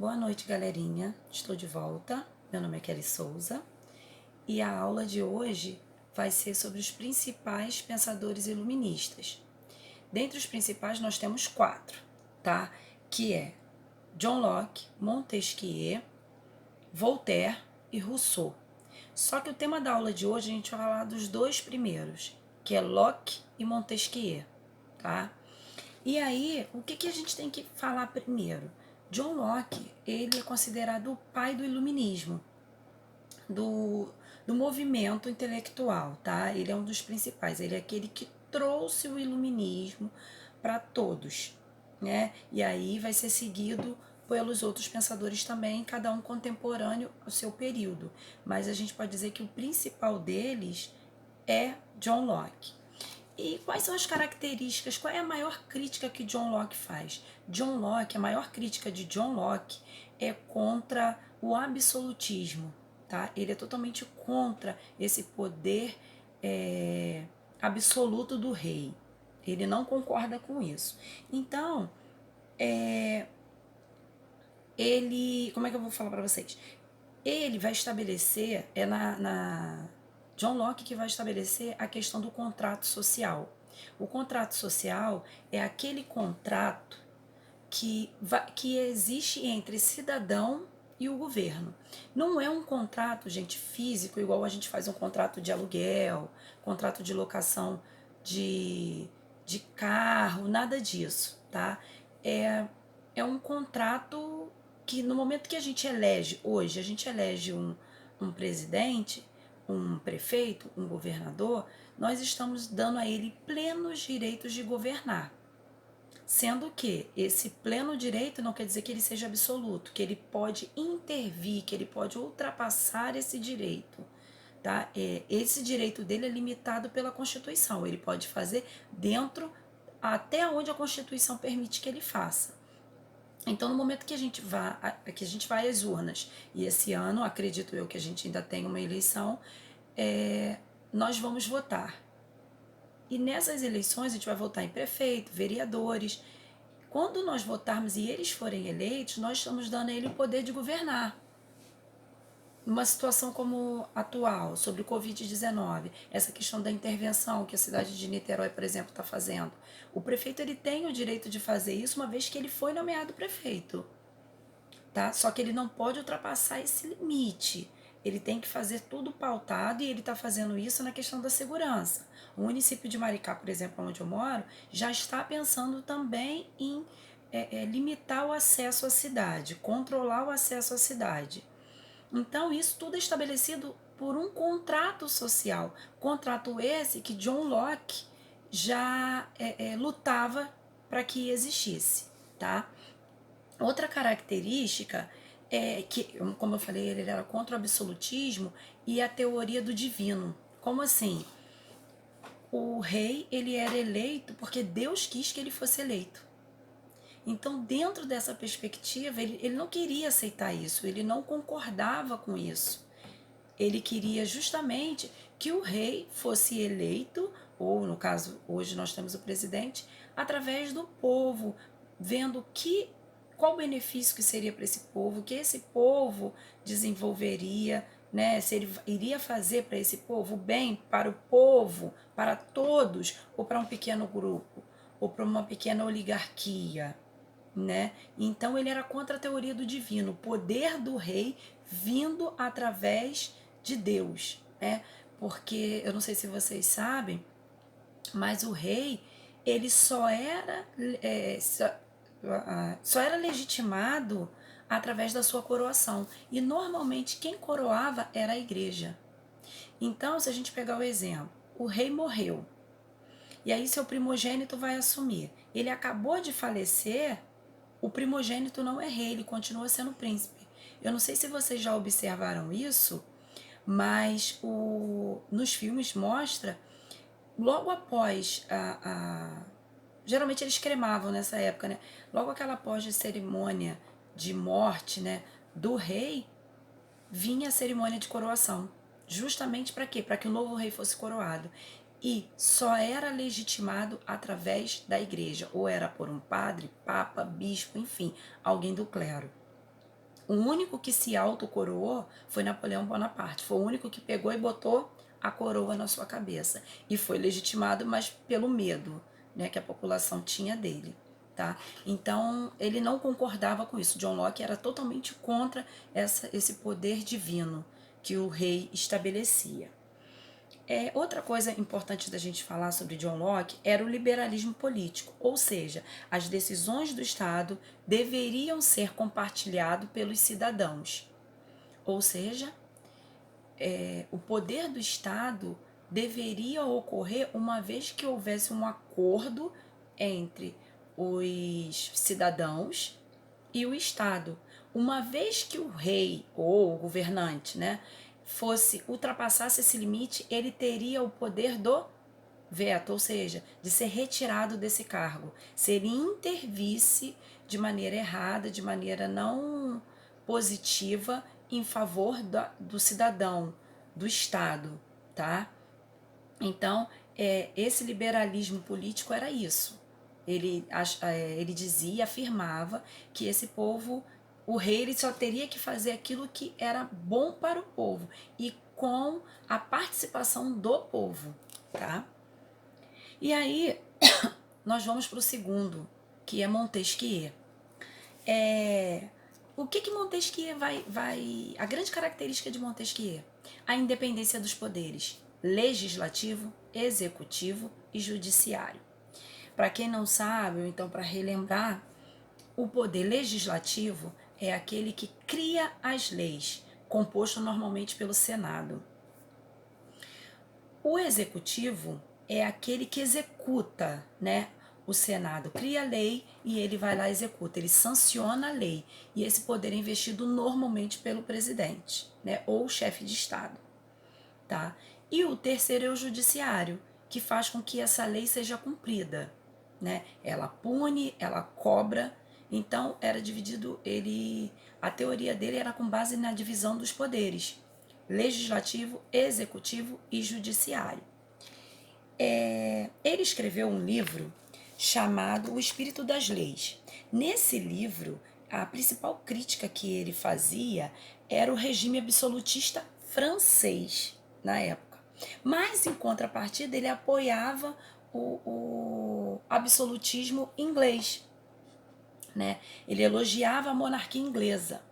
Boa noite, galerinha. Estou de volta. Meu nome é Kelly Souza e a aula de hoje vai ser sobre os principais pensadores iluministas. Dentre os principais, nós temos 4, tá? Que é John Locke, Montesquieu, Voltaire e Rousseau. Só que o tema da aula de hoje a gente vai falar dos 2 primeiros, que é Locke e Montesquieu, tá? E aí, o que a gente tem que falar primeiro? John Locke, ele é considerado o pai do iluminismo, do movimento intelectual, tá? Ele é um dos principais, ele é aquele que trouxe o iluminismo para todos, né? E aí vai ser seguido pelos outros pensadores também, cada um contemporâneo ao seu período. Mas a gente pode dizer que o principal deles é John Locke. E quais são as características, qual é a maior crítica que John Locke faz? John Locke, a maior crítica de John Locke é contra o absolutismo, tá? Ele é totalmente contra esse poder absoluto do rei. Ele não concorda com isso. Então, ele, como é que eu vou falar para vocês? Ele vai estabelecer, John Locke que vai estabelecer a questão do contrato social. O contrato social é aquele contrato que existe entre cidadão e o governo. Não é um contrato, gente, físico, igual a gente faz um contrato de aluguel, contrato de locação de carro, nada disso, tá? É um contrato que no momento que a gente elege, hoje, a gente elege um presidente, um prefeito, um governador, nós estamos dando a ele plenos direitos de governar. Sendo que esse pleno direito não quer dizer que ele seja absoluto, que ele pode intervir, que ele pode ultrapassar esse direito. Tá? Esse direito dele é limitado pela Constituição. Ele pode fazer dentro até onde a Constituição permite que ele faça. Então, no momento que a gente vai às urnas, e esse ano, acredito eu que a gente ainda tem uma eleição, nós vamos votar. E nessas eleições a gente vai votar em prefeito, vereadores. Quando nós votarmos e eles forem eleitos, nós estamos dando a ele o poder de governar. Numa situação como atual, sobre o Covid-19, essa questão da intervenção que a cidade de Niterói, por exemplo, está fazendo. O prefeito ele tem o direito de fazer isso uma vez que ele foi nomeado prefeito. Tá? Só que ele não pode ultrapassar esse limite. Ele tem que fazer tudo pautado e ele está fazendo isso na questão da segurança. O município de Maricá, por exemplo, onde eu moro, já está pensando também em limitar o acesso à cidade, controlar o acesso à cidade. Então, isso tudo é estabelecido por um contrato social. Contrato esse que John Locke já lutava para que existisse, tá? Outra característica é que, como eu falei, ele era contra o absolutismo e a teoria do divino. Como assim? O rei ele era eleito porque Deus quis que ele fosse eleito. Então, dentro dessa perspectiva, ele não queria aceitar isso, ele não concordava com isso. Ele queria justamente que o rei fosse eleito, ou no caso, hoje nós temos o presidente, através do povo, vendo qual o benefício que seria para esse povo, que esse povo desenvolveria, né? Se ele iria fazer para esse povo bem, para o povo, para todos, ou para um pequeno grupo, ou para uma pequena oligarquia, né? Então ele era contra a teoria do divino, o poder do rei vindo através de Deus, né? Porque eu não sei se vocês sabem, mas o rei ele só era legitimado através da sua coroação e normalmente quem coroava era a igreja. Então, se a gente pegar o exemplo, o rei morreu e aí seu primogênito vai assumir. Ele acabou de falecer, o primogênito não é rei, ele continua sendo príncipe. Eu não sei se vocês já observaram isso, mas nos filmes mostra, logo após geralmente eles cremavam nessa época, né? Logo aquela após de cerimônia de morte, né, do rei, vinha a cerimônia de coroação. Justamente para quê? Para que o novo rei fosse coroado. E só era legitimado através da igreja, ou era por um padre, papa, bispo, enfim, alguém do clero. O único que se autocoroou foi Napoleão Bonaparte. Foi o único que pegou e botou a coroa na sua cabeça. E foi legitimado, mas pelo medo, né, que a população tinha dele. Tá? Então, ele não concordava com isso. John Locke era totalmente contra esse poder divino que o rei estabelecia. Outra coisa importante da gente falar sobre John Locke era o liberalismo político, ou seja, as decisões do Estado deveriam ser compartilhadas pelos cidadãos. Ou seja, o poder do Estado deveria ocorrer uma vez que houvesse um acordo entre os cidadãos e o Estado. Uma vez que o rei ou o governante, né, ultrapassasse esse limite, ele teria o poder do veto, ou seja, de ser retirado desse cargo. Se ele intervisse de maneira errada, de maneira não positiva, em favor do cidadão, do Estado, tá? Então, esse liberalismo político era isso. Ele dizia, afirmava que esse povo, o rei, ele só teria que fazer aquilo que era bom para o povo e com a participação do povo, tá? E aí, nós vamos para o segundo, que é Montesquieu. O que Montesquieu vai... A grande característica de Montesquieu, a independência dos poderes, legislativo, executivo e judiciário. Para quem não sabe, ou então para relembrar, o poder legislativo é aquele que cria as leis, composto normalmente pelo Senado. O executivo é aquele que executa, né? O Senado cria a lei e ele vai lá e executa, ele sanciona a lei. E esse poder é investido normalmente pelo presidente, né? Ou chefe de Estado, tá? E o terceiro é o judiciário, que faz com que essa lei seja cumprida, né? Ela pune, ela cobra. Então era dividido, a teoria dele era com base na divisão dos poderes: legislativo, executivo e judiciário. Ele escreveu um livro chamado O Espírito das Leis. Nesse livro, a principal crítica que ele fazia era o regime absolutista francês na época. Mas, em contrapartida, ele apoiava o absolutismo inglês, né? Ele elogiava a monarquia inglesa.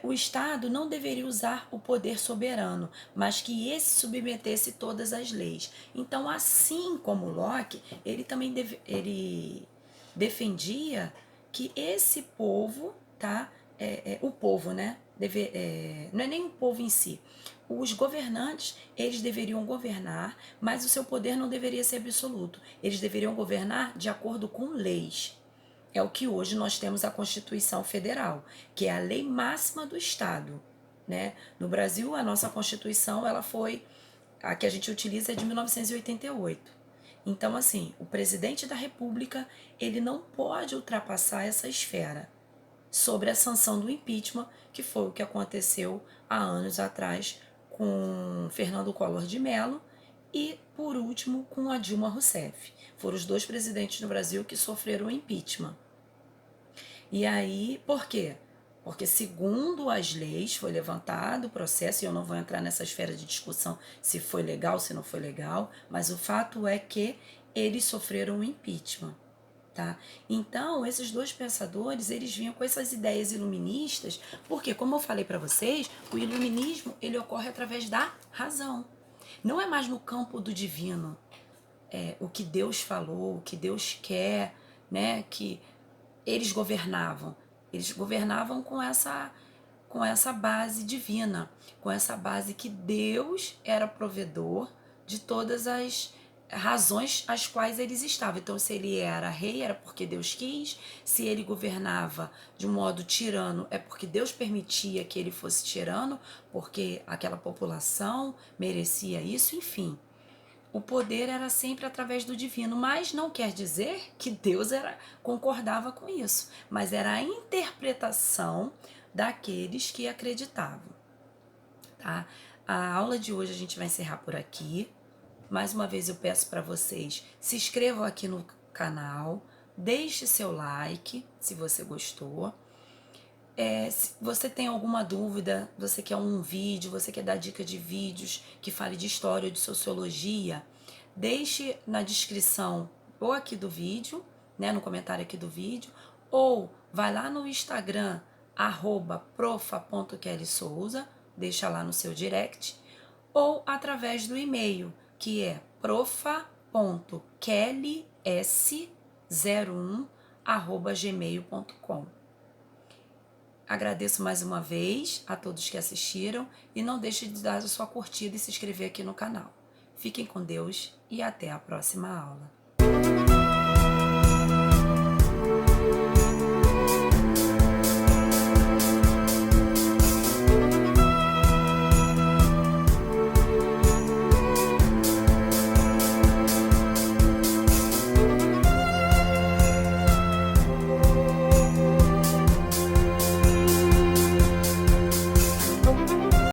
O Estado não deveria usar o poder soberano, mas que esse submetesse todas as leis. Então, assim como Locke, ele também ele defendia que esse povo, tá? O povo, né? Não é nem o povo em si. Os governantes, eles deveriam governar, mas o seu poder não deveria ser absoluto. Eles deveriam governar de acordo com leis. É o que hoje nós temos a Constituição Federal, que é a lei máxima do Estado, né? No Brasil, a nossa Constituição, a que a gente utiliza é de 1988. Então, assim, o presidente da República, ele não pode ultrapassar essa esfera sobre a sanção do impeachment, que foi o que aconteceu há anos atrás com Fernando Collor de Mello e, por último, com a Dilma Rousseff. Foram os dois presidentes no Brasil que sofreram impeachment. E aí, por quê? Porque, segundo as leis, foi levantado o processo, e eu não vou entrar nessa esfera de discussão se foi legal, se não foi legal, mas o fato é que eles sofreram um impeachment. Tá? Então, esses dois pensadores, eles vinham com essas ideias iluministas, porque, como eu falei para vocês, o iluminismo ele ocorre através da razão. Não é mais no campo do divino, o que Deus falou, o que Deus quer, né? Que eles governavam. Eles governavam com essa base divina, com essa base que Deus era provedor de todas as razões às quais eles estavam. Então, se ele era rei, era porque Deus quis. Se ele governava de um modo tirano, é porque Deus permitia que ele fosse tirano, porque aquela população merecia isso, enfim. O poder era sempre através do divino, mas não quer dizer que Deus concordava com isso, mas era a interpretação daqueles que acreditavam. Tá? A aula de hoje a gente vai encerrar por aqui. Mais uma vez eu peço para vocês, se inscrevam aqui no canal, deixe seu like se você gostou. Se você tem alguma dúvida, você quer um vídeo, você quer dar dica de vídeos que fale de história ou de sociologia, deixe na descrição ou aqui do vídeo, né, no comentário aqui do vídeo, ou vai lá no Instagram, profa.kellysouza, deixa lá no seu direct, ou através do e-mail, que é profa.kellys01@gmail.com. Agradeço mais uma vez a todos que assistiram e não deixe de dar a sua curtida e se inscrever aqui no canal. Fiquem com Deus e até a próxima aula.